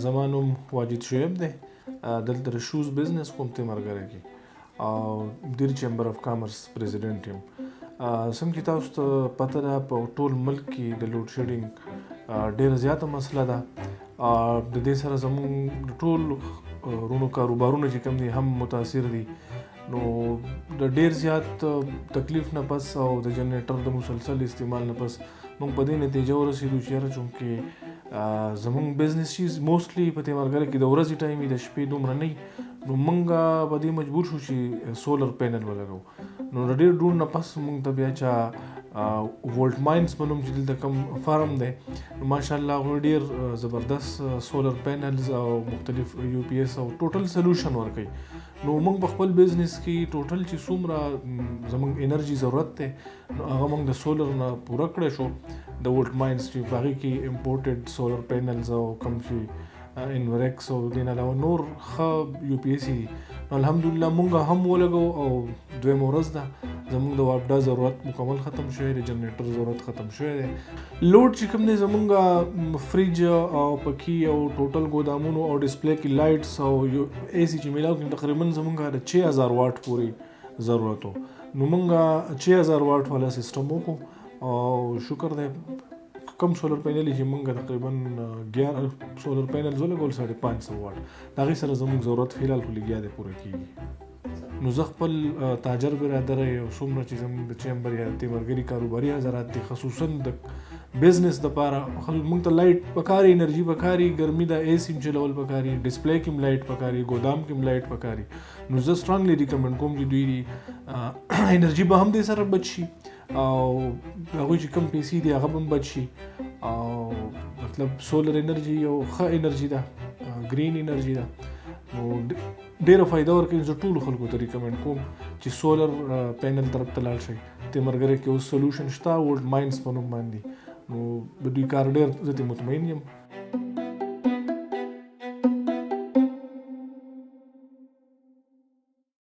زما نوم واجد شعیب دی. دلته د شوز بزنس کوم تیمرګره کې او دیر چیمبر اف کامرس پریزیډنټ یم. څنګه چې تاسو ته پته ده په ټول ملک کې د لوډ شیډینګ ډېره زیاته مسله ده. د دې سره زموږ د ټول رونو کاروبارونه چې کوم دي هم متاثر دي. نو د ډېر زیات تکلیف نه پس او د جنریټر د مسلسل استعمال نه پس موږ په دې نتیجه ورسېدو چې یاره چونکې زموږ بزنس چې موسټلی په تیمرګره کې د ورځې ټایم وي د شپې دومره نه وي، نو موږ په دې مجبور شو چې سولر پینل ولګو. نو د ډېر ډون نه پس موږ ته بیا چا وولټ ماینز په نوم چې دلته کوم فارم دی، نو ماشاءالله هغوی ډېر زبردست سولر پینلز او مختلف یو پی ایس او ټوټل سلوشن ورکوي. نو موږ په خپل بزنس کې ټوټل چې څومره زموږ انرژي ضرورت دی نو هغه موږ د سولر نه پوره کړی شو. د وولټ ماینز چې په هغې کې امپورټډ سولر پینلز او کوم چې انورکس او دې نه علاوه نور ښه یو پی ایس دي. نو الحمدلله موږ هم ولګو او دویمه ورځ ده زموږ د واپډا ضرورت مکمل ختم شوی دی، جنریټر ضرورت ختم شوی دی. لوډ چې کوم دی زموږ فریج او پکې او ټوټل ګودامونو او ډسپلی کې لایټس او اے سی چې میلاو کړي تقریبا زموږ د 6000 واټ پورې ضرورت و. نو موږ 6000 واټ والا سیسټم وکړو او شکر دی کم سولر پینل چې موږ تقریبا 11 سولر پینلز ولګول 550 واټ د هغې سره زموږ ضرورت فی الحال خو لګیا دی پوره کېږي. نو زه خپل تاجر برادر یو څومره چې زموږ د چیمبر یا تیمرګري کاروباري حضرات دي خصوصا د بزنس دپاره موږ ته لایټ پکاري، انرژي پکاري، ګرمي د اے سی م چلول پکاري، ډسپلی کې م لایټ پکاري، ګودام کې م لایټ پکاري. نو زه سټرانګلی ریکمنډ کوم چې دوی انرژي به هم دې سره بچ شي او هغوی چې کوم پیسې دي هغه به هم بچ شي. او مطلب سولر انرژي یو ښه انرژي ده، ګرین انرژي ده. نو ډېره فایده ورکوي. زه ټولو خلکو ته ریکمنډ کوم چې سولر پینل طرف ته لاړ شئ. تیمرګره کې اوس سلوشن شته وولټ ماینز په نوم باندې. نو د دوی کار ډېر زه ترې مطمئن یم.